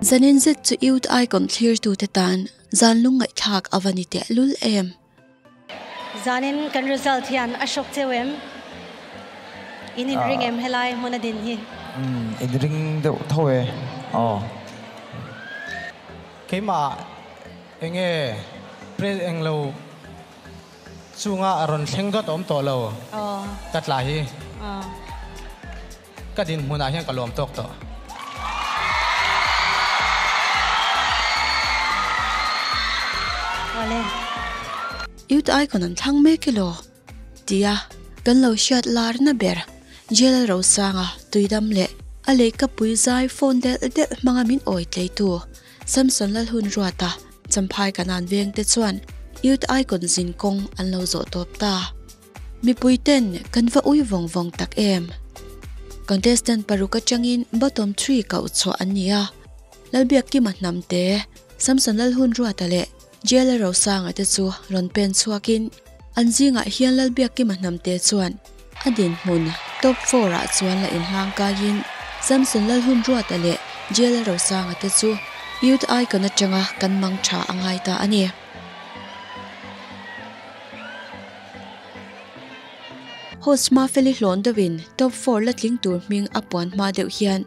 zanin zet chu youth icon clear tu te tan zanlung ngai thak avani te lul em zanin kan result hian ashok chewem in ring em helai hona din hi in ring de thoe keima enge pre englo chunga aron thlengdot om to lo tatla hi kadin huna hian kalom tok to youth icon an thang me kilo tia kan lo shat lar na ber jela ro sanga tuidam le ale ka pui zai phone de manga min oi tlei tu samson lal hun ruata champhai kanan veng te chuan youth icon zin kong an lo zo top ta mi pui ten kan va ui vong vong tak em contestant paruka changin bottom 3 ka ucho ania lalbiak ki manam te samson lal hun ruata le jela ro sanga te chu ron pen chuakin anjinga hian lalbiak ki manam te chuan adin mun top 4 a chuan la in hlang ka yin samson lal hun ruata le jela ro sanga te chu youth icon atanga kan mang tha angai ta ani host ma feli hlon dawin top 4 la tling tur ming apon ma deuh hian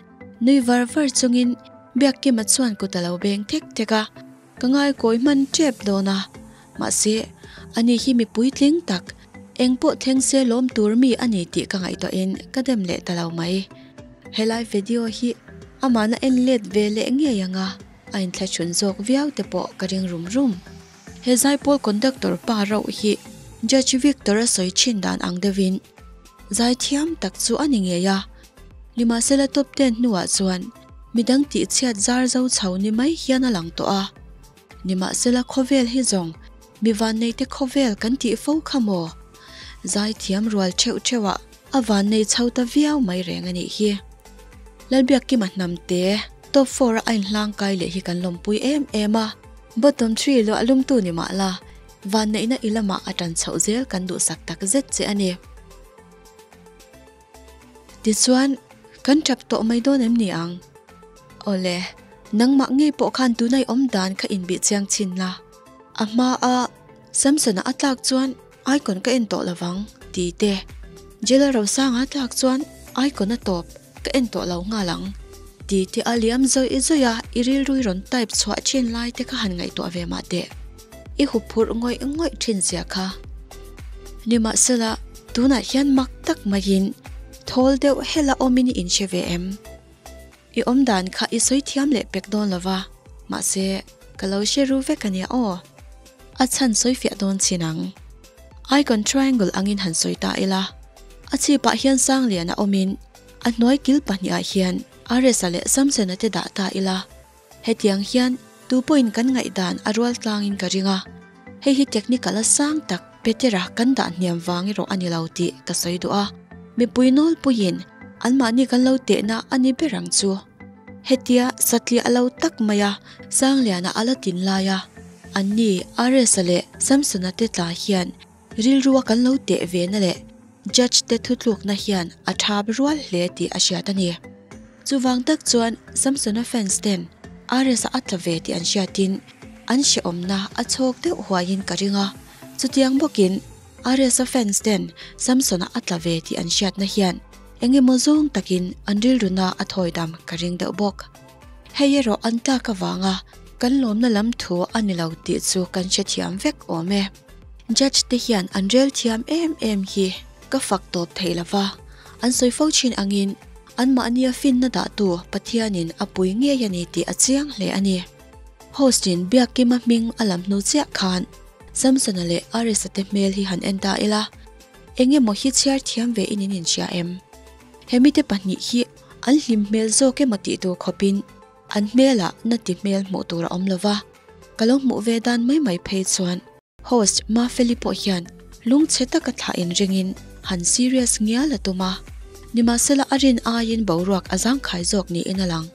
nui var chungin biak ki ma chuan ku talo beng thek theka kangai koi man chep dona ma se ani hi mi puitling tak engpo thengse lom tur mi ani ti ka ngai to in kadem le talo mai helai video hi amana en let ve le nge yanga ain thla chun jok viau te po karing rum hezai pol conductor pa ro hi judge victor soi chin dan ang devin zai thiam tak chu ani nge ya lima sela top 10 nuwa chuan midang ti chiat zar zo chhauni mai hian alang to a nima sela khovel hi zong miwan nei te khovel kan ti fo khamo zai thiam rual chewa awan nei chhauta viau mai reng ani hi lalbiak ki manam te top 4 ain hlang kai le hi kan lompui ema bottom 3 lo alum tu ni ma la van nei na ilama atan chhauzel kan du sak tak zet che ani ti chuan kan chap to mai don em ni ang ole nangma nge po khan tu nai om dan kha in bi chiang chin la ama a samsona atlak chuan icon ka en to lawang ti te jela ro sang atlak chuan icon a top ka en to lo nga lang ti te aliam zo izoya iril rui ron type chwa chen lai te ka han ngai to ave ma te I hupur ngoi thin sia kha nima sela tuna hian mak tak magin thol deuh hela omini in cheve em I omdan kha I soi thiam le pek don lawa ma se kalo sheru ve kania o achan soi fia don chinang icon triangle angin han soi ta ila achi pa hian sang liana omin a noi kil pania hian aresale samsena te da ta ila hetiang hian 2 point kan ngai dan arwal tlangin karinga hei hi technical a sang tak petera kan da niam wangi ro ani lauti ka soidu a mi puinol puin anma ni kan lo te na ani berang chu hetia satli alo tak maya sang liana alatin laya anni aresale samsona te tla hian ril ruwa kan lo te ve na le judge te thutluk na hian a thab rual hle ti asia tani chuwang tak chuan samsona fans ten aresa atlave ti an shatin an she omna achok te huain karinga chutiang bokin aresa fans ten samsona atlave ti an shat na hian enge mozong takin andil runa athoidam karing de bok heyero anta ka wanga kan lom na lam thu anilau ti chu kan che thiam vek ome judge te hian andrel thiam em hi ka fak top theilawa an soi fo chin angin anma ania fin na da tu pathianin apui nge yani ti achiang le ani hostin biak ki ma ming alam nu chia khan samsona le arisa te mel hi han enta ila enge mo hi chiar thiam ve inin chia em hemite pani hi an lim mel zo ke mati tu khopin an mela na ti mel mo tura omlova kalong mu ve dan mai phei chuan host ma felipo hian lung cheta ka tha in ringin han serious ngia la tuma nima sela arin ayin boruak azang khai jok ni inalang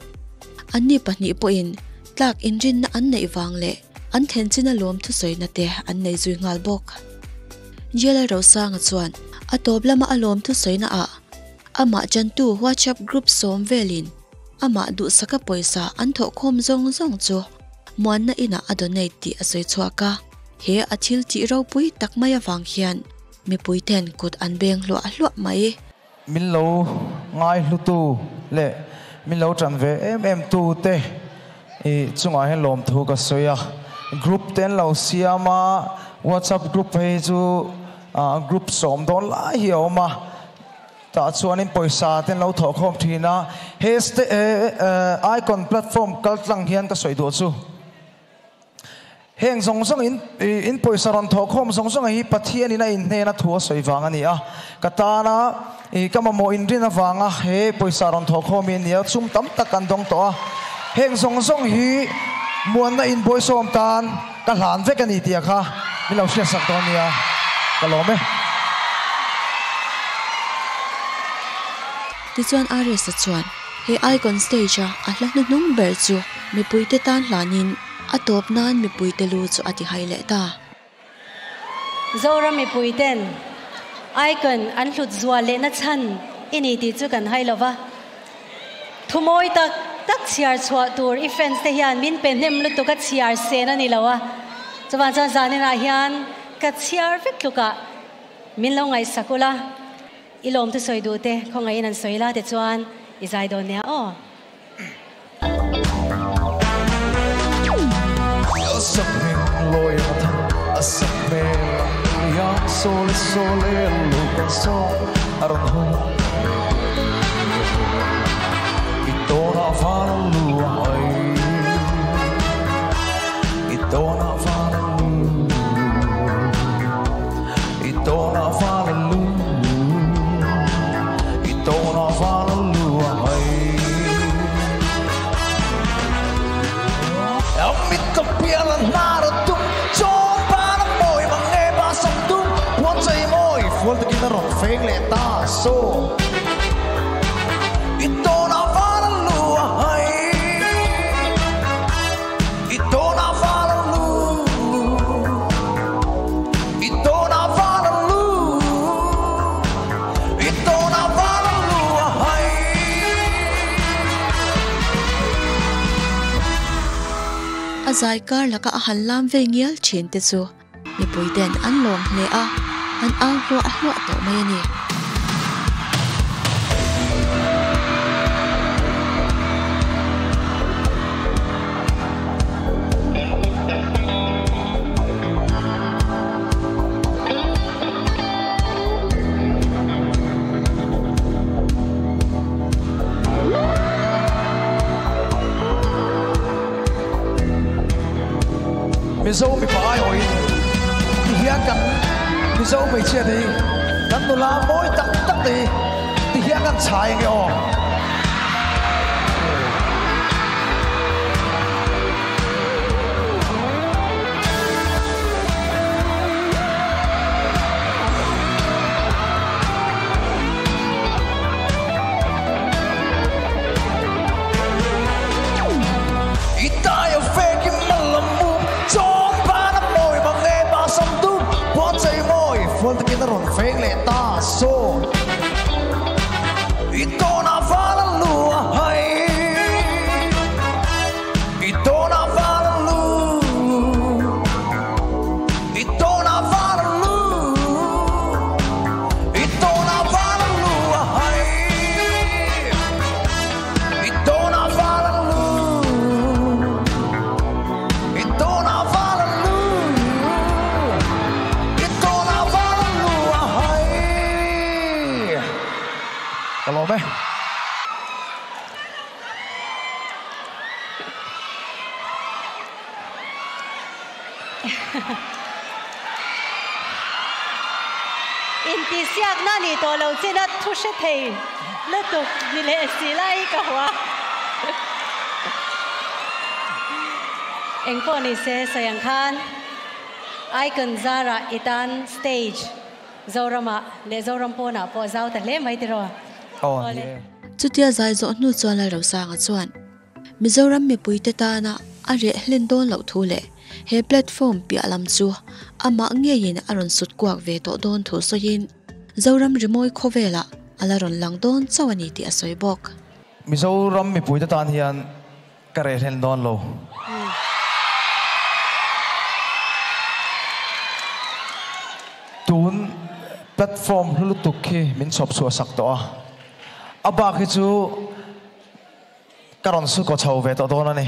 anni pani po in tlak injin na an nei wang le an then china lom thu soi na te an nei zui ngal bok jela ro sang chuan a toblama alom thu soi na a ama jantu WhatsApp group som velin ama du saka poisa an tho khom zong zong chu muan na ina adonate ti asoi chuaka he athil ti ro pui takmaya wang hian mi pui ten kut an beng lo a hlo mai min lo ngai hlu tu le min lo tran ve em tu te e chunga he lom thu ka soya group ten lo siama WhatsApp group he chu group som don la hioma ta chuanin poisa ten lo tho khom thina he icon platform kaltlang hian ka soi do chu heng song song in poisa ron tho khom song song hi pathian ina in ne na thua soi wang ani a katana kama mo in rin awanga he poisa ron tho khom in ya chum tam tak kan dong to heng song song hi muan na in boy som tan ka hlan vek ani tia kha mi lo sia sak to nia ka lo me ti chuan ari sa chuan he icon stage a hla nu nung ber chu mi pui te tan hlanin atop nan mi pui te lu chu ati haile ta zora mi pui ten icon an hlut zua le na chan ini ti chu kan hailowa thumoi tak chiar chwa tur events te hian min pen nem lu to ka chiar se na ni lawa chawa cha zanin a hian ka chiar vek luka min lo ngai sakula ilom te soi du te khongai nan soila te chuan izai don nia o loi asame ya sole lukan so aron ho itona fara lua ai itona fara lu itona fara lu itona fara lua ai amit kapialan naro Vuol che non fai le tasso ito na fara lua ai ito na fara lu ito na fara lu ito na fara lua ai azai kar laka ahan lam ve ngial chin te chu mi pui den an lom hle a an ang hlo a hlo to mai ani mi zo mi pai oi hian kan mi zo mi chia đi kan tu la moi tak đi thì hian kan chai nge o Vuol che non fai le tasso ito na fara lua ai ito na fara lu ito na fara lu ito na fara lua ai ito na fara lu ito na fara lu Hello, me. Inti siak na ni to lo china thu she thei le tu ni le si lai ka wa eng po ni se sayang khan icon zara itan stage zorama le zoram po na po zau ta le mai ti ro chutia zai zo nu chuan la ro sang a chuan Mizoram mi pui te ta na a re hlen don lo thu le he platform pi alam chu ama nge yin aron sut kwak ve to don thu so yin zoram rimoi khovela ala ron lang don chawani ti asoi bok Mizoram mi pui ta tan hian ka re hen don lo tun platform hlutuk khi min chop su sak to a ba khi chu karon su ko chau ve to don ani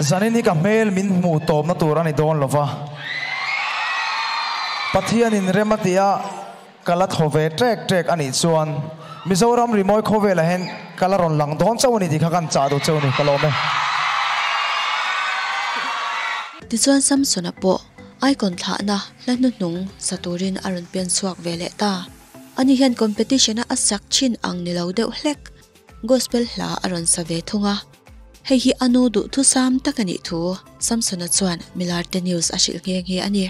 zanini ka mel min mu tom na tur ani don lova pathian in rematia kalat hove trek ani chuan Mizoram rimoi khove la hen kalaron lang don chawni di khakan cha do chawni kalome ti chuan Samson apo icon thla na lanu nung saturin aron pen chuak vele ta ani hian competition a asak chin ang ni lo deuh hlek gospel hla aron sa ve thunga hei hi anu du thu sam takani thu Samson a chuan Milarte News a shil nge ani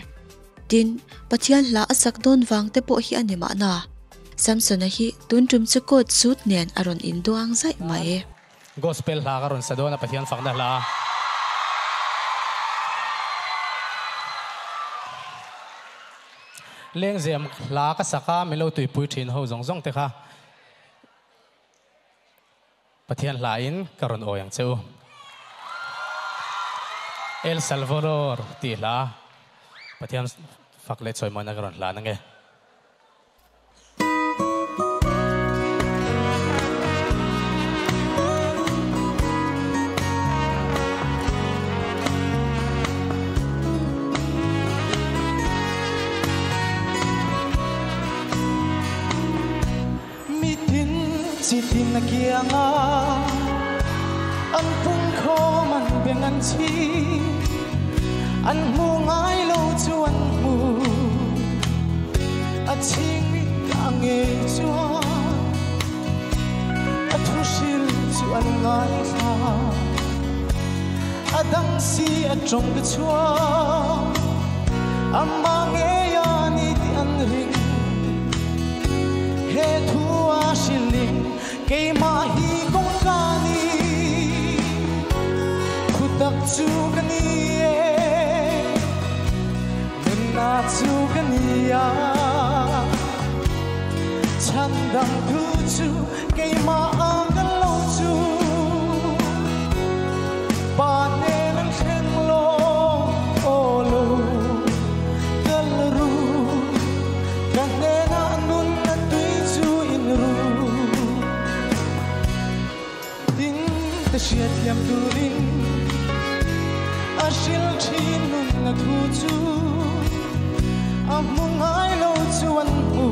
tin pathian hla asak don wang te po hi ani ma na Samson a hi tuntum chukot sut nen aron induang zai mai gospel hla karon sa dona pathian fakna hla leng zem hla ka saka milo tui pui thin ho zong te kha pathian hla in karon oyang cheu El Salvador ti hla pathian fakle choi mana karon hla nange Sitin na kianga an pung kho man beng an chi an mu ngai lo chuan mu a ching mi ka nge chuan a thu sil chuan ngai kha a dang si a trong ke chuan a ma nge ya ni ti an ring he thu a shiling kay mahi kong kani kutak chu kani nuna chu kaniya chandang tu chu kay maang kalaw chu pane ng kenglo olo kalru kanena nun na tui chu inru ta siat yam turin a shil thin nun na thu chu a mungai lo chuan hu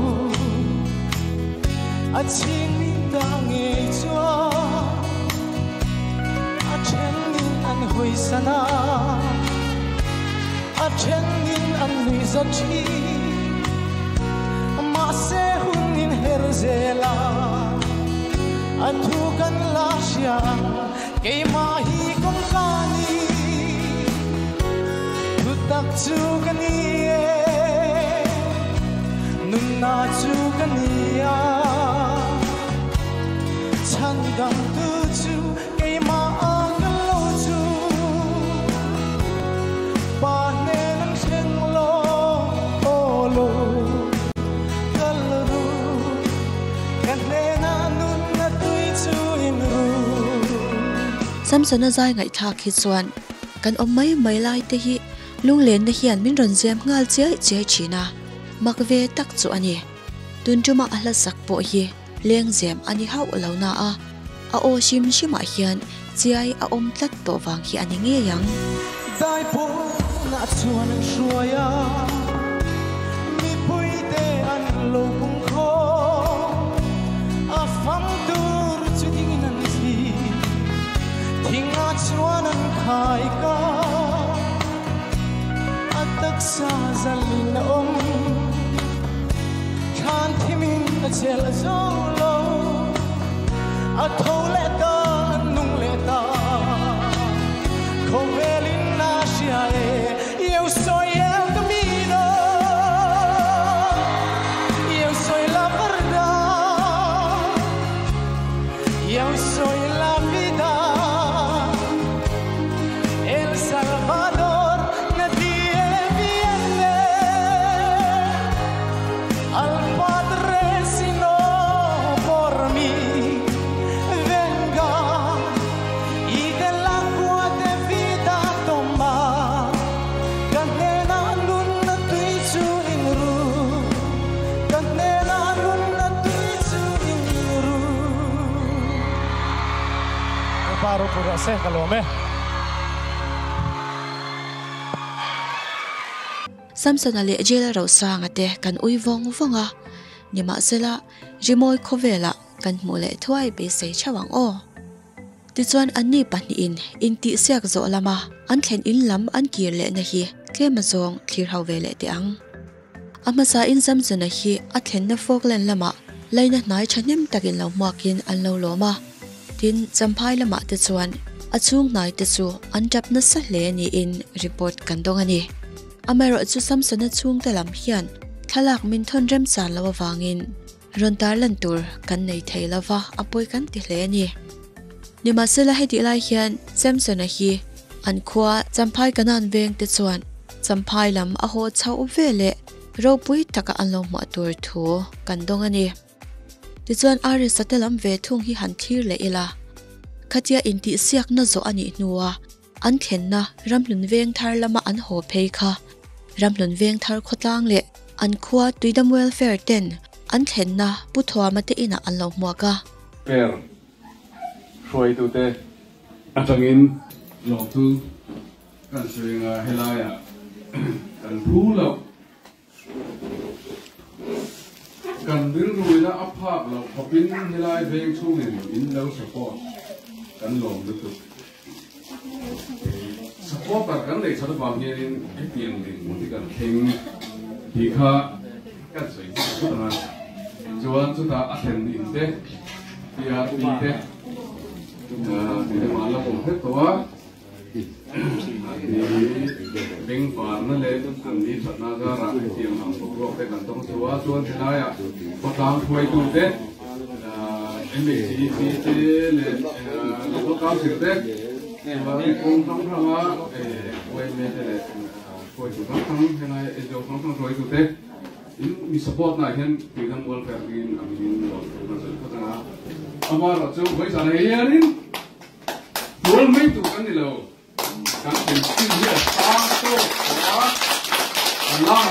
a ching ni ta nge chua a chen nin an hoi sana a chen nin an lui za chi ma se hun nin herzela a thu kan la siang kay mahi kong kani tutak chu kani nuna chu kaniya chandang tu chu kay maang kalaw chu pane ng senglo olo kalru kanena nun na tui chu inru Samson a zai ngai thak hi chuan kan om mai lai te hi lunglen na hian min ron zem ngal che china makve tak chu ani tunjuma ahla sak po hi leng zem ani hau lo na a o shima hian chiai a om tlat to wang hi ani nge yang dai po na chuan shuaya mi pui te an lo kung kho a fam tur chu ding nan si Tinga chuan an khai ka atak sa zalin om khan thimin a chel zong lo a thole ta nung le ta khovelin na shia e eu soy el camino eu soy la verdad eu soy la vida El Salvador nadie viene al Padre sino por mí. Venga y del agua de vida tomar. Kanena luna tui churing ru. Kanena luna tui churing ru. Paro pura se kalome. Samson ali jela ro sang ate kan uivong vonga nima sela rimoi khovela kan mule thuai be se chawang o ti chuan anni pani in ti siak zo lama an thlen in lam an kir le na hi tlema zong thlir hau ve le te ang ama sa in Samson a hi a thlen na foglen lama leina nai thanem takin lo makin an lo loma tin champhai lama te chuan achung nai te chu an tap na sa hle ni in report kan dong ani Amero chu Samson a chung te lam hian thalak min thon rem chan lawa wangin rontar lan tur kan nei thei lawa apoi kan ti hle ni nima sela heti lai hian Samson a hi an khwa champhai kanan veng te chuan champhai lam a ho chau vele ro pui taka an lo ma tur thu kan dong ani ti chuan ari satelam ve thung hi han thir le ila khatia inti siak na zo ani nuwa an thlenna ramlun veng thar lama an ho phei kha ramlun veng thar khotlang le an khwa tuidam welfare ten an thlenna puthwa mate ina an lo muaka per roi tu te atangin lo tu kan swinga helaya kan phulo kan dil ruina aphak lo khopin helai veng chungin in lo support kan lom tu support kan le chadu bang yin tiang ding mun kan kheng hi kha kan sei tu na chuan chu ta athen in te ya ti te ti ma la pom het to wa beng par na le kan ni satna ga ra tiang ang ro te kan tong chuwa chuan ti na ya pa tang thoi tu te MBC te le lo ka sir te và cái công trong thằng á quay về thế này quay tụi thằng thế này giờ thằng rồi tụi thế mình support này hiện từ thằng welfare in amin rồi nó sẽ có thằng á ama rồi chú với sao này đi luôn mấy tụi cái này lâu cái chuyện gì vậy sao tôi Allah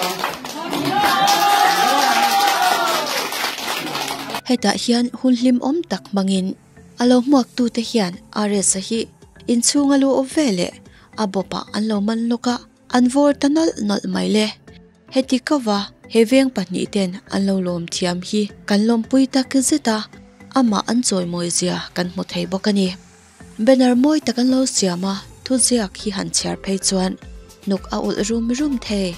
heta hian hunlim om tak mangin alo muak tu te hian ares hi in chunga lu ovele abopa anlo man loka anvor tanal nol maile heti kawa heveng pani ten anlo lom thiam hi kanlom puita kizeta ama anchoi moizia kan mu thei bokani banner moi takan lo siama thu ziak hi han char phei chuan nuk a ul rum the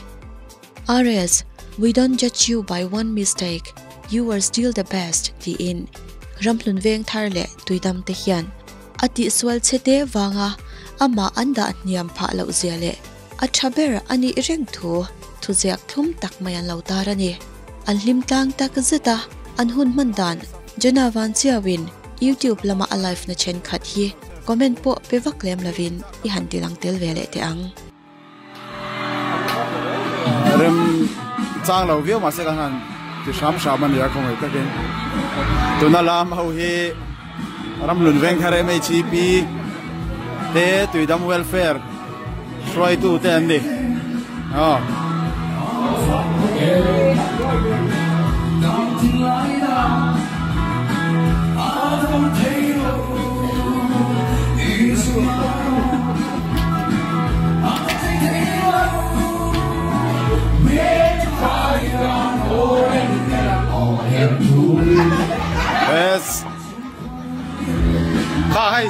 Ares, we don't judge you by one mistake, you are still the best ti in ramhlun veng tharle tuidam te hian ati swal chete wanga ama anda niam pha lo ziale athaber ani reng thu ziak thum tak mayan lo tarani anlim tang tak zeta anhun mandan janawan chiawin YouTube lama alive na chen khat hi comment po pewak lem lavin I han tilang tel vele te ang rem chang lo view ma se kan han ti sham man ya khong ta ken tunalam ho hi ramlun veng khare mai chi pi te tuidam welfare shroi tu te an ni yes hai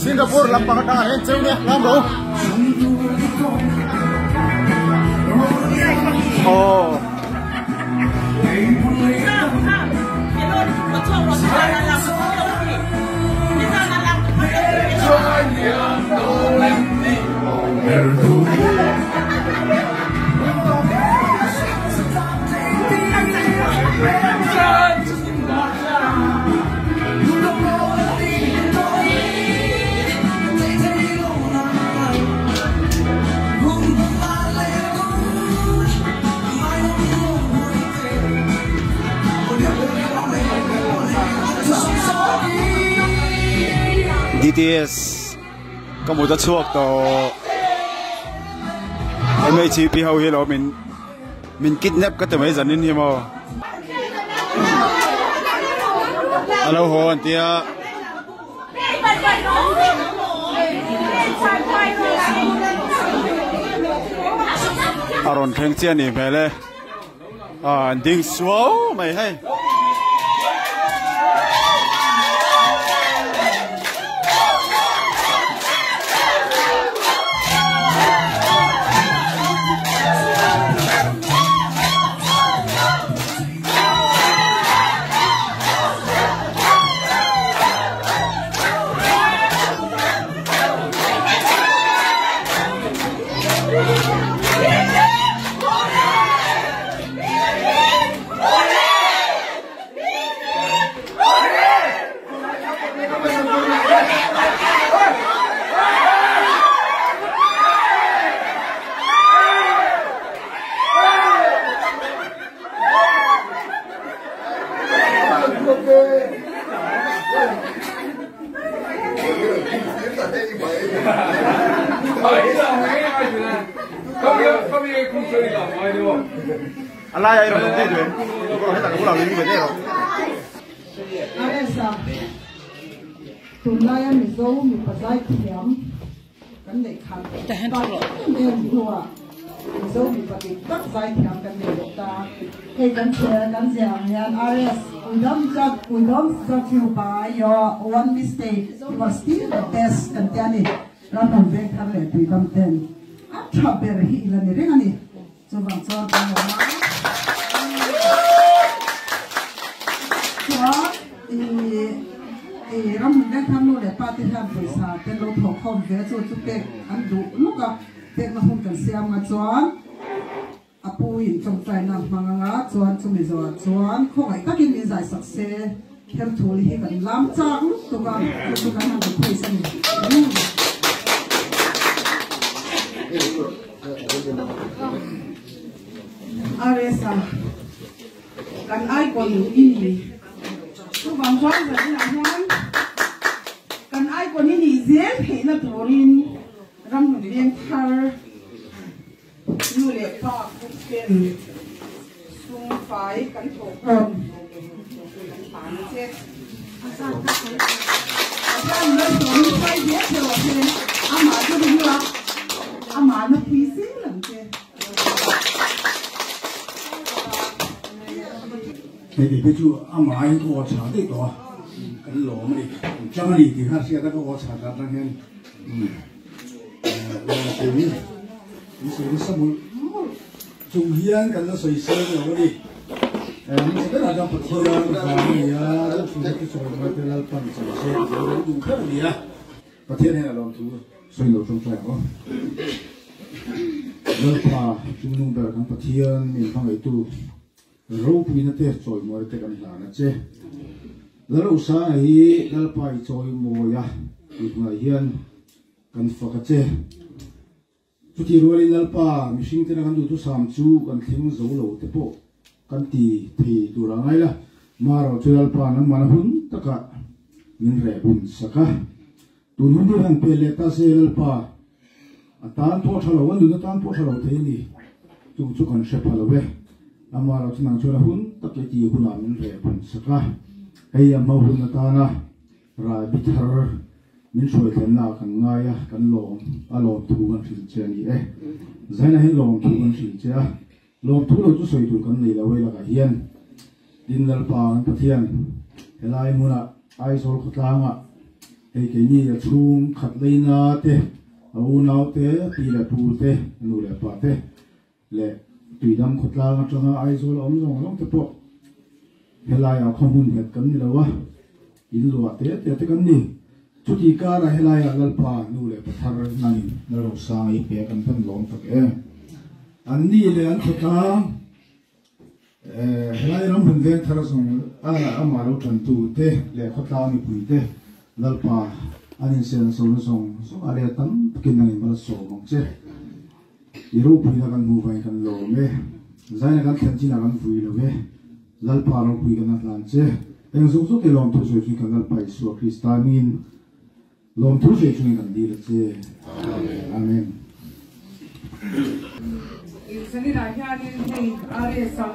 Singapore lampang ka hen cheu ne lam ro TTS có một chút chuộc to MHP hầu hết là mình kidnap các tụi mấy dân in hiểm mà alo hồn tia Aaron Theng Chian ni về lệ ding số mày hay Alai rồi thế rồi, có hết tất cả các loại như vậy rồi. tụi nay mình dâu mình phải giải thiểm cái này khăn cái này đùa mình dâu mình phải tất giải thiểm cái này được ta cái giang yan RS we don't judge you by your one mistake you are still the best kan tiani ram hon ve thar le tui dam ten a thaber hi la ni renga ni cho vang cho ta ma ram đang tham nô để party ham pesa tên lô thọ không về cho chút cái ăn đủ lúc à tên nó không cần xem mà chọn apui trong trái nằm mà ngã chọn cho mình rồi chọn không phải các cái mình giải sạch sẽ theo thủ lý cần làm chẳng tụi con hàng được thuê xem Aresa kan ai còn ini tu bang chuan zai na hian kan ai còn ini zel he na turin ram nu len thar nu le pa ku ken sung fai kan thok kon pan che asan na turin fai ye che wa che ama tu ni la ama na phi sin lam che thì cái chú ông ai có trả đấy đó cái lỗ mà đi trong này thì khác sẽ có trả ra ra hen là cái gì cái sao mà trung hiền cái nó soi soi rồi đi mình sẽ là trong phần thi là cái à rất là cái soi mà cái là phần soi soi rồi dùng cái gì à và thế này là làm chú soi lỗ trong trái không rồi pa chúng nung bờ trong phần thi mình phong ấy tu râu pui na te choi mo te kan la na che laro sa hi lal pai choi mo ya i ma hian kan fa ka che chu ti ro lal pa mi sing te na kan du tu sam chu kan thing zo lo te po kan ti thi tu ra ngai la ma ro chu lal pa na ma na hun taka min re bun saka tu nu ni han pe le ta se lal pa atan po thalo wan du tan po thalo the ni chu kan she phala we ama lo chunang chula hun takle ti huna min re bun saka ei ama hun ta na ra bithar min soi thlen na kan ngaya kan lom a lom thu kan thil che ni e zaina hin lom thu kan thil che a lom thu lo chu soi tu kan nei la we la ka hian din lal pa an pathian helai muna ai sol khutlanga ei ke ni ya chung khat leina te au nau te pi la pu te nu le pa te le tùy đâm khốt la ngắt trong ai rồi là ông rong te po helai a không hun het kan ni lawa in lo te kan ni chu ti ka ra helai a lal pa nu le pathar nani na ro sa i pe kan pan lom tak e an ni le an khota helai ram hun ven thar song a ma ro than tu te le khotla ni pui te lal pa anin sen so song so ale tam kin nani ma so mong che iru pui na kan mu vai kan lo me zaina kan than china kan vui lo ve lal pa ro pui kan lan che eng su su ke lom thu su kan lal pai su kristanin lom thu se chung kan dir che amen sani ra hian hei are sa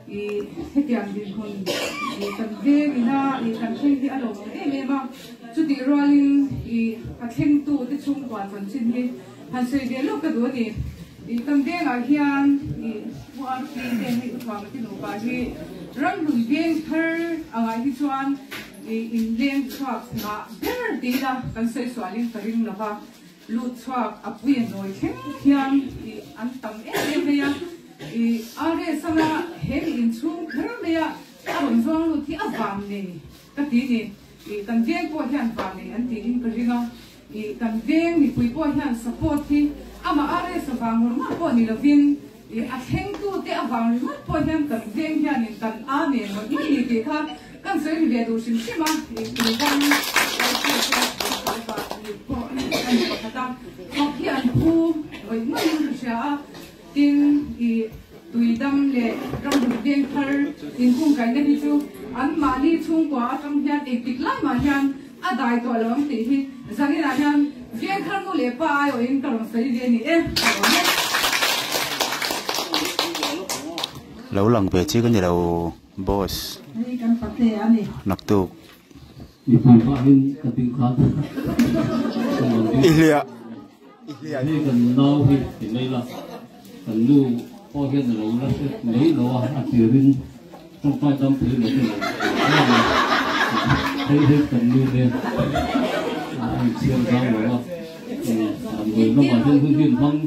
I hetian din hun I kan ve ina I kan thing hi alo em ma chu ti rolling I a thing tu ti chung kwa chan chin hi han se ve lo ka do ni I kan ve nga hian I war ki den hi thwa ti no ba hi rang lu veng thar angai hi chuan I in leng chhuak nga ber ti la kan se swalin karing la ba lu chhuak apui noi theng hian I an tam em ya I are sana hem in chung thar le ya aron zong lu thi awam ne ka ti ni I kan veng po hian pa ne an ti in karinga I kan veng ni pui po hian support thi ama are sa wang ma po ni lovin I a theng tu te awang ma po hian kan veng hian in kan a ne no ni ti kha kan se ri ve du sim sima I kan học hiện khu với mấy người sẽ tin I tùy đâm lệ trong một viên thar tin khung cái này chú anh mà đi chung quá trong hiện ektik lắm mà hiện à đại tuổi lắm thì rằng là hiện viên thar nó lệ pa ai ở in cái lòng xây viên này lâu lần về chứ cái gì đâu boss nặc tu Ilia ini kan nau hi ini lah kan lu oh kan lu lah ni lu hatirin trong tay tâm thì là thấy kan lu ni siang kang lo người nó mà dân hương viên phong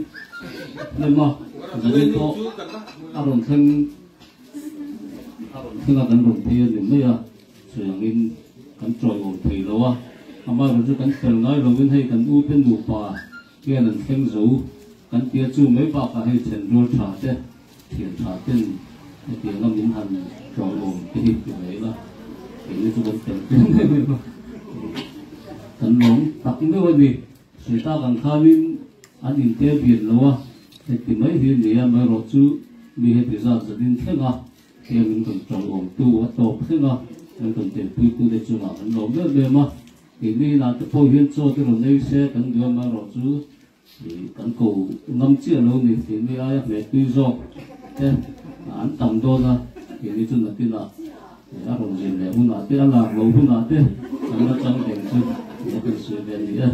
nên mà jadi to aron thân là kan đồng tiền thì mấy à sử dụng kan trôi ổn thì lo mà rồi kan fel ngay rồi bên hay kan u bên đủ pa kia là thêm dấu kan tia chu mấy ba cả hay chen rồi trả thế tiền trả tiền tiền nó mình hành trôi ổn cái gì vậy đó thì như chúng ta tiền kan nóng tắc mấy cái gì người ta kan khai mình anh nhìn tiêu biển lo thì mấy hiện này mà rồi chú mi hay bây giờ gia đình thế nào thì mình cần trôi ổn tu ở tổ thế nào mình cần tiền tu để cho nó nó đỡ mà thì đi là cái phôi hiện cho cái rồi này sẽ cần đưa mà rồi chú thì cần cầu ngâm chia lâu này thì đi ai về tuy do thế anh tầm đó là thì đi chung là tin là thì anh rồi gì này hôm nào thế anh làm lâu hôm nào thế anh nó chẳng tiền chứ thì cái sự việc gì á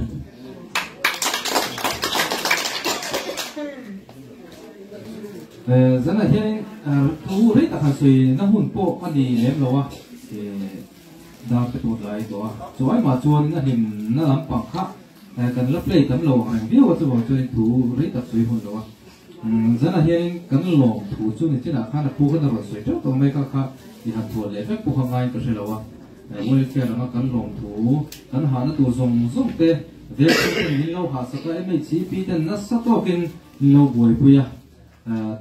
rất là hiện thu đấy là suy nó hồn bộ anh đi ném rồi à thì đang cái tuột lại đó rồi mà chuồn nó hình nó làm bằng khác cần lấp lấy cần lồng hàng biếtว่าจะบอกจะถูđấy là suy hồn rồi rất là hiện cần lồng thủ chuồn thì là khá là phù hợp với suy cho tụi mấy cái khác thì hàng tuột lấy phép phù hợp ngay cái gì rồi mỗi cái là nó cần lồng thủ cần hàng nó tụ dùng tê về cái mình lâu hạ sắc cái mấy chi phí thì nó sát to kinh lâu bồi bùi à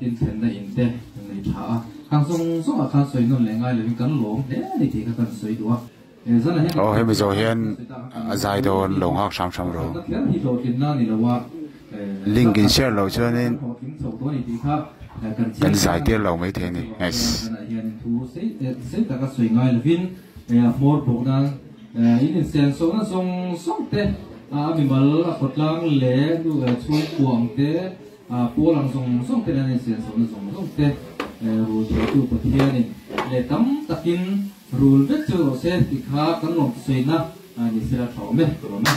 tin tiền là in tê người thả càng dùng ở khăn suy nó lại ngay là cần lồng thế thì cái cần suy đó hay bây giờ hiện dài đồ lồng học sam rồi link in share lâu cho nên cần dài tiền lồng mấy thế này in sen số nó song tê mình bảo là cột lang lẻ du chui cuồng tê po lang song tê này sen số nó song tê rồi tu bát thiên này để tắm takin rule vết chưa sẽ thì khá cắn lồng xuyên na thì sẽ là thảo mê rồi mê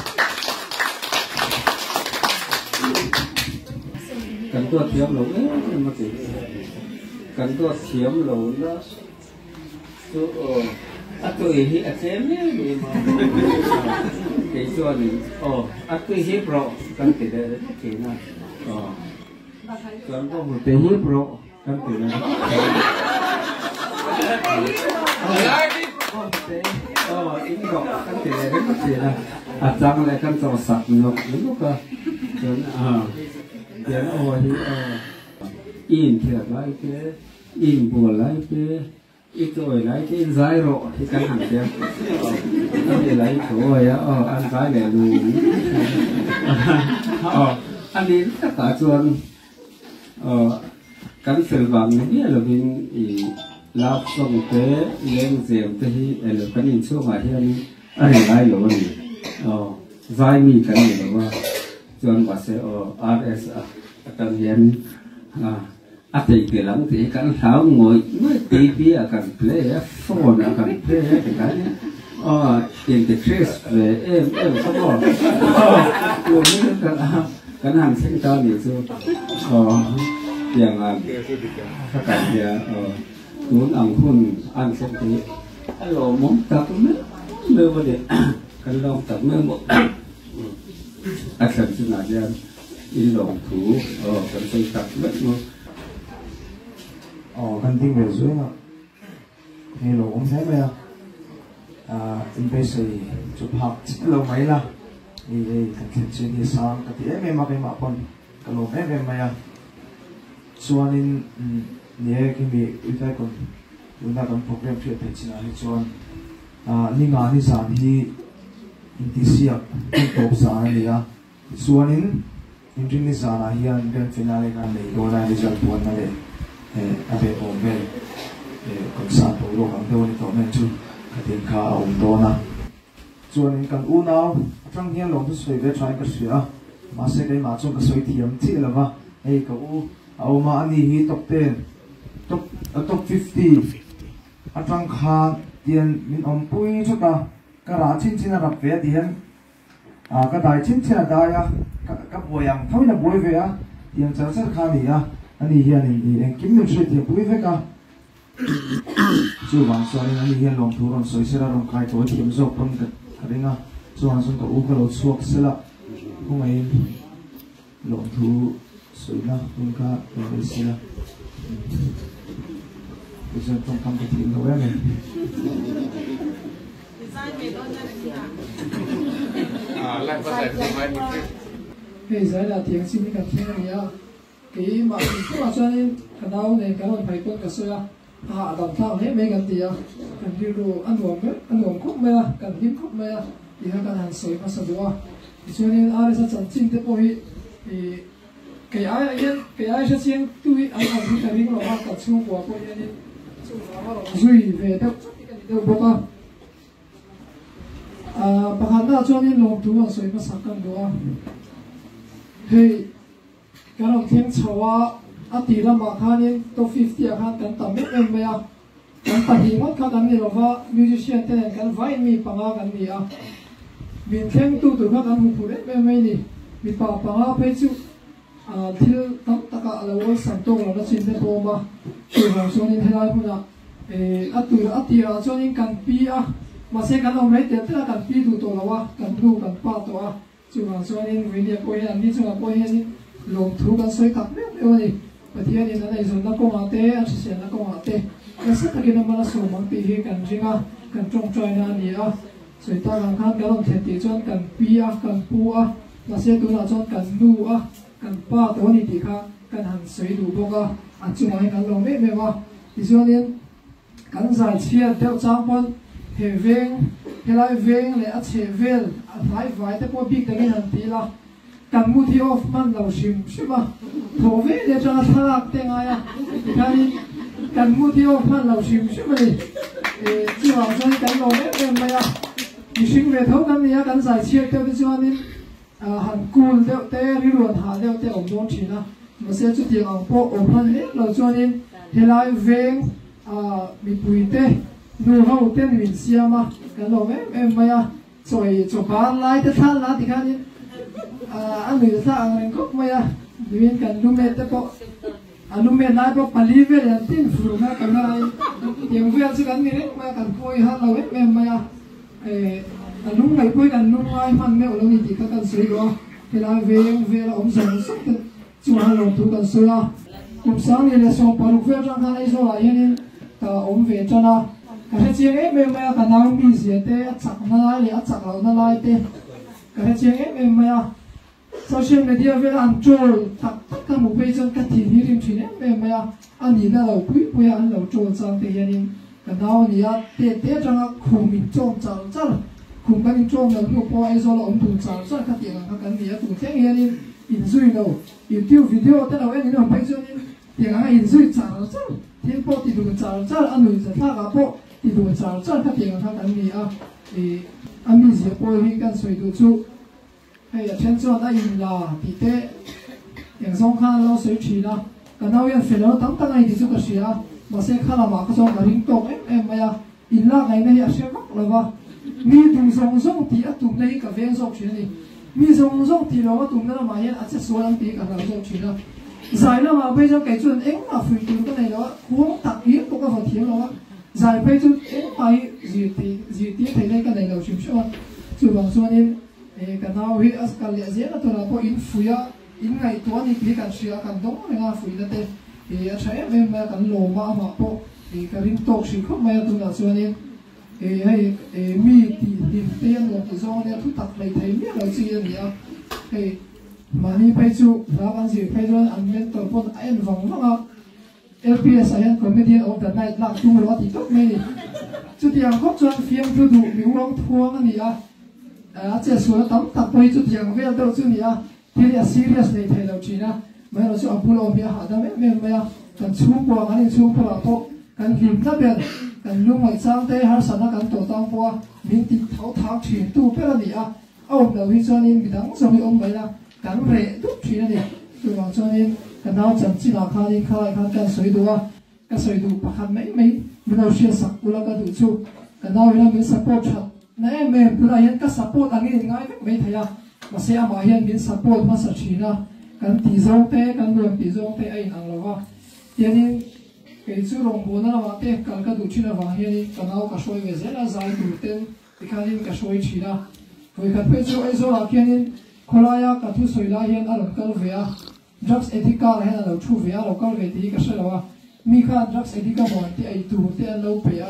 cần tua thiếm lẩu đấy mà chỉ cần tua thiếm lẩu đó số tôi hi xem nhé đi mà cái số này tôi hi pro cần cái đấy cái nào cần có một cái hi pro cần cái này ini kok kan tidak ada masalah. Acang le kan sama sak nyok dulu ka. Dan dia ini in kia lai ke, in bo lai ke, itu lai ke in zai ro kan hang dia. Ini lai ko ya an zai le lu. Anh tất cả chuan kan selvang ni là bên lạp song tế lên dèm tế hi là cái nhìn số mà hiện anh lại lỗi zai mi kan ni wa chuan wa se o rs kan hian a tei ke lang te kan hlau ngoi tv a kan play a phone a kan play a kan in the trace về em có bỏ luôn những cái hàng sinh ta thì chứอย่างcác bạn thì muốn ăn khôn ăn sinh thì alo muốn tập nữa đưa vào để cần lòng tập nữa một ăn sinh sinh là gì in lòng thú cần sinh tập nữa cần tin về dưới nào thì lộ cũng thế bây giờ in bây giờ chụp học lâu mấy là thì cần thiên chuyện thì sao cái thì em mà cái mà còn cái lộ em mà cho nên nhớ cái việc uy tín còn chúng ta còn program chuyện thì chỉ là hay cho nhưng mà như sao thì intisiap top sa này à cho nên in như sao là hiện gần finale cái này đồ này result tuần này abe ombe còn sao tôi lo càng đâu thì tôi nên chú cái khá ổn đó na cho nên cần u nào trong hiện lòng tôi suy về try cái suy mà sẽ cái mà trong cái suy thiểm chỉ là mà cái u mà anh hi top 10 top 50 trong khá tiền mình pui cho cái ra chín chín làรับvề tiền cái đại chín chín là đại cái bồi ăn thôi là bồi về tiền chẳng sẽ khá gì anh hiện anh kiếm được suy tiền bồi về cả chú vàng xoay anh hiện lòng thu còn xoay sẽ ra lòng khai tối tiền dọc con cái đấy nga chú vàng xong cái cái lỗ suộc sẽ là không ai lòng thu xoay na không cả cái sẽ là bây giờ trong cam cái tiền đâu em cái giải là tiếng xin cái tiếng này à cái mà cũng là cho nên cái nào này cái nào phải quân cái sợi đồng thao hết mấy cái gì à cần đi đồ ăn uống cốc mấy cần hiếm cốc mấy thì nó cần hàng sợi mà sợi đồ cho nên ai sẽ chọn chính thế bôi thì cái ai sẽ xem tôi ăn thì cái mình là tập trung của bôi nên duy về đâu bốc bà hắn đã cho nên lòng thú sợi mà sắc cần đồ thì cái nào tiếng chào tí là mà khá nên top 50 khá cần tầm biết em bây giờ cần tầm hình mất khá cần gì rồi và musician tên cần vay mi bằng cần gì mình thêm tu khá cần hụt hụt em mấy đi mình bằng phải chịu thiếu tấm tất cả là vô sản tốt là nó xin thêm bộ mà từ hàng cho nên thế này cũng là tí là cho nên cần pi mà sẽ cần ông mấy tiền tức là cần pi tu tổ là wa cần tu cần pa tổ từ hàng cho nên vì việc coi là đi cho là coi hết lòng thú cần xoay cặp biết đâu đi và thì anh này dùng nó công nghệ tê anh sẽ nó công nghệ tê cái sắc cái nó mà số mang pi hi cần riêng cần trồng trọt na ni rồi ta hàng khăn cái lòng thiệt thì cho cần pi cần pu mà sẽ tu là cho cần nu cần pa tổ ni thì khác cần hàng xoay đủ bốc chúng anh cần lòng biết mà thì cho nên cần giải chia theo trang phân hệ veng hệ lại veng lại chế vel lại vài thế có biết cái này tí là cần mua thì off man lâu xìm mà thổ về để cho nó thắc tiếng ai cái cần mua thì off man lâu xìm mà đi chỉ bảo cho cái lỗ em bây giờ thì sinh về thấu cái này cần giải chia theo cái cho nên hàng cool theo thế đi luôn hà theo thế ông don chỉ na mà sẽ chút tiền ông po ông han hết lâu cho nên hệ lại veng bị bụi thế nu hậu tên mình xia mà cái lỗ em bây giờ rồi bán lại thế than lá thì cái anh người ta anh có mấy mình cần luôn mẹ tập luôn mẹ lại có bali về là tin phụ mà cần lại tiếng việt chứ cần gì đấy mà cần coi hát lâu hết mẹ mà lúc này coi cần lúc ai mang mẹ lúc này thì các cần sửa đó thì là về là ông già sắp tới chúng ta làm thu cần sửa cũng sáng nay là xong bảo lúc về trong cái này rồi nên ông về cho nó cái chuyện ấy mẹ mà cần nào bị gì thế chắc nó lại chắc nó lại thế cái chuyện ấy mẹ social media về làm trôi tất cả một bây giờ cái tin đi trên này mẹ anh nhìn là quý anh là trôi sang thế nên cái nào thì thế cho nó không bị trôi chảo không có những trôi là lúc qua ấy rồi là ông tụt chảo cái tiền cái gì tụt thế nên in duy đâu YouTube video thế nào anh nó bây giờ nên tiền anh in duy chảo thiên bộ thì tụt chảo anh người sẽ thắc cái bộ thì tụt chảo cái tiền cái gì thì anh bị gì bộ hình cái suy tụt chú hay chen chuan a in la ti te yang zong khan lo soi thina kan hau yan fellow tam tang ai ti chu ka sia ma se khala ma ka zong ka ring tok em maya in la ngai nei a se mak lova mi tung zong ti a tum nei ka veng zok thina ni mi zong ti lo a tum na ma yan a che suan ti ka la zok thina zai la ma bây giờ cái chuyện em mà phi tu cái này đó huống tạc yếm của các phần thiếm đó zai bây giờ em phải gì tí thấy đây cái này là chim sữa chú bằng xuân em cái nào hi ascal lệ dễ là tôi là có in phuya in ngày tuần thì cái cần sửa cần đúng là nga phui đó thế thì thấy em mà cần lồ mà có thì cái ring talk chỉ không mà tôi là xuân em hay mi thì tiền là tôi do nên tôi tạc lại thấy biết là gì vậy hay mà ni phải chú là bạn gì phải cho anh biết tôi muốn anh vòng vòng LPS anh comedian of the night lạc chung rồi thì tốt mấy chú tiếng có chuyện phim chú đủ miêu long thua cái gì chế số tấm tập quay chú tiếng về đâu chú gì thì là serious này thấy đâu chỉ na mà nó chú apple ông bia hạt mấy cần chung qua anh chung qua bộ cần phim đó bên cần lúc ngày sáng thế har sana cần tổ tang qua mình thì tháo chuyện tu biết là gì ông đầu khi cho nên bị đắng xong ông vậy là cần về đúc chuyện này chú bảo cho nên cái nào chẳng chỉ là khai cái sợi đồ bạc hẳn mấy mình đâu xia sặc là cái đủ chú cái nào là mình support chặt nãy mình bữa nay hiện cái support anh ấy ngay mấy thầy mà sẽ mà hiện mình support mà sợ chỉ là cái tỷ dòng thế cái đường tỷ dòng thế ấy năng là vậy nên cái chú rồng bồn là mà thế cái đủ chú là vậy nên cái nào cái sợi về rất là dài đủ tên thì cái này cái sợi chỉ là với cái bây giờ ấy rồi cái nên kolaya cái thứ sợi là hiện ở cái về drugs ethical hay là thu về local về thì cái sự là mi khan drugs ethical bọn thì ai tu thì anh lâu về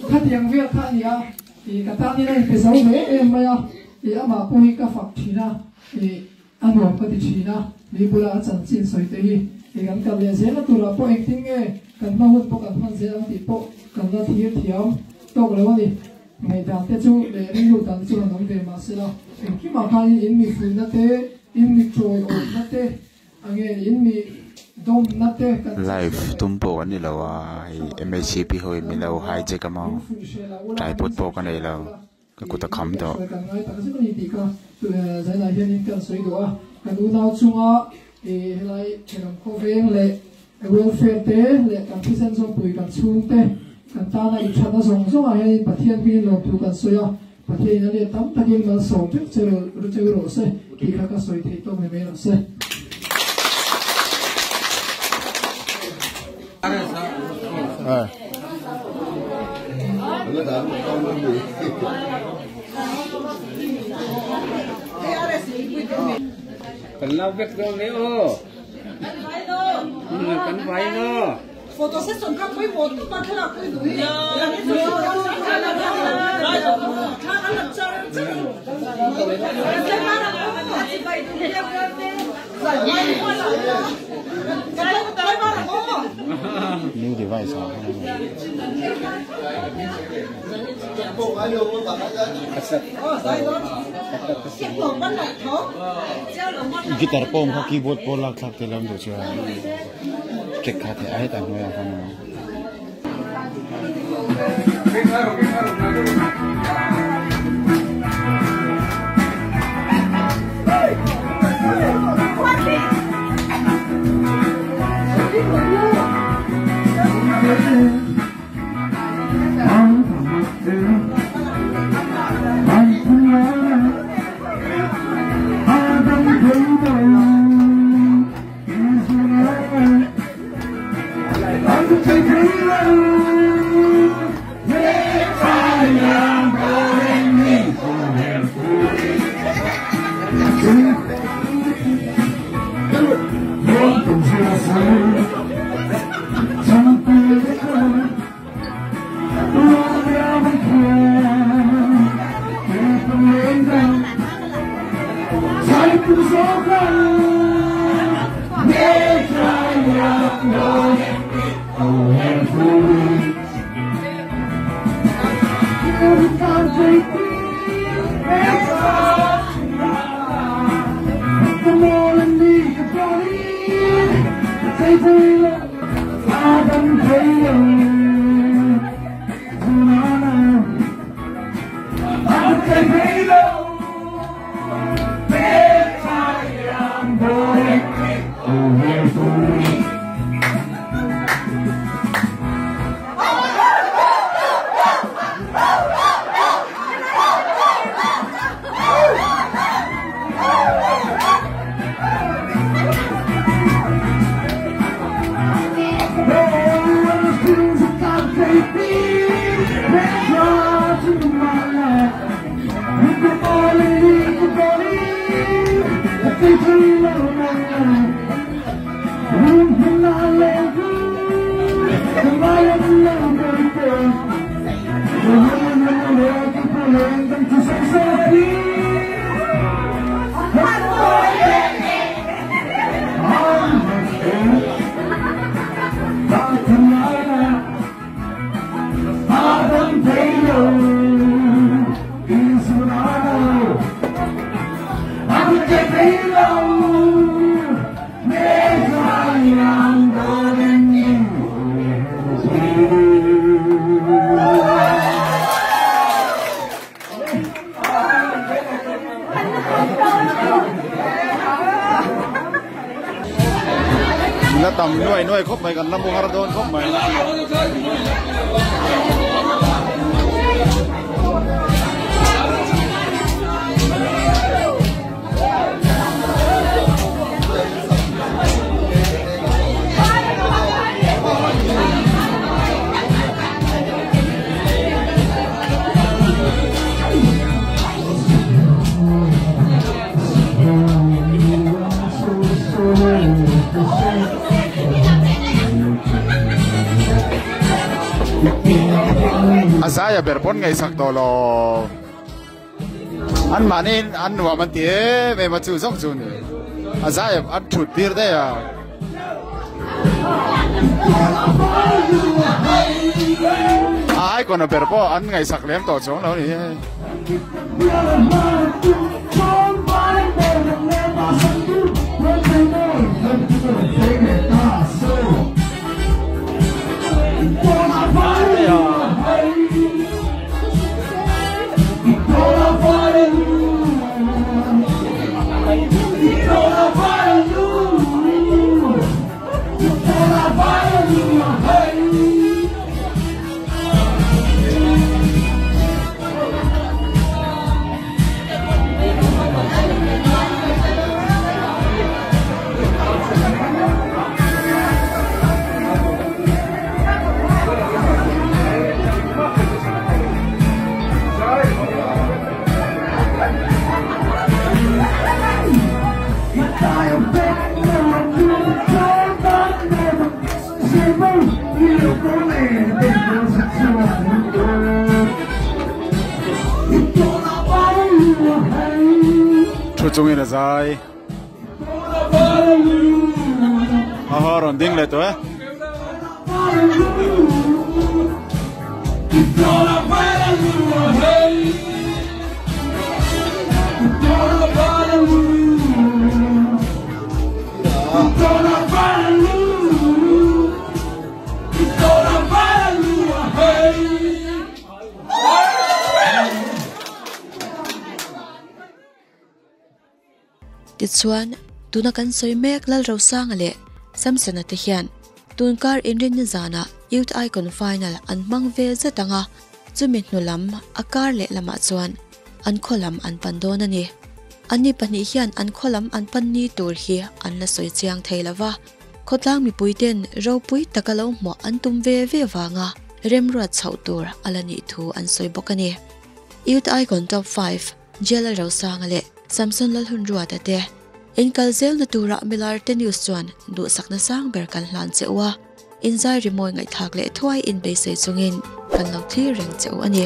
khát tiếng việt khát gì thì cái ta như này phải giấu về em mày thì mà bôi cái phật chỉ na thì anh làm cái chỉ na đi bữa là chẳng chín soi thì cái lẽ sẽ là tu là bôi anh tiếng nghe cái mà hôn bôi cái phân sẽ là thì bôi cái là thiệt tốt rồi đi ngày đầu tiên chú để đi lưu tận chú là nông về mà sẽ là khi mà khai in mi phun nát thế in mi trôi ổn nát thế anh nghe in mi dom nát thế live tumpo anh đi lâu MACP hồi mình lâu hai chiếc cam ao trái bút bộ cái này lâu cái cụ ta khắm đó giải lại hiện cái sợi đồ cái u nào chung thì lại cái làm khô veng lệ welfare thế lệ cái phi sinh trong bụi cái chung thế cái ta này chọn nó giống giống hay bắt hiện pin lột tu cái sợi bắt hiện này tắm ta hiện mà sống trước chơi rồi sẽ thì cái sợi thì tôi mới nó sẽ cần lau vết râu nếu cần váy nó photo session các quý một mà thế nào quý đuổi là cái gì new device guitar pom ha keyboard polak thak telam do cha check khate ai ta noya kana Là tầm nuôi khóc mày gần 5 Maradon khóc mày. Saya berpon ngai sak dolo an manin an wa man tie me ma chu song chu ni saya an thut bir de ya ai còn berpo an ngai sak lem to chong lo ni chung in zai ron ding le to Tichuan tuna kan soi mek lal ro sang ale samsana te hian tunkar inrin ni zana youth icon final an mangve zatanga chumi hnulam akar le lama chuan an kholam an pandon ani ani pani hian an kholam an panni tur hi an la soi chiang theilawa khotlang mi puiten ro pui takalo mo an tum ve ve wanga remra chau tur alani thu an soi bokani youth icon top 5 jela ro sang ale Samson lal hun ruwa tate in kalzel na tura milar te news chuan du sakna sang ber kan hlan chewa in zai rimoi ngai thak le thuai in be se chungin kan lo thi reng cheu ani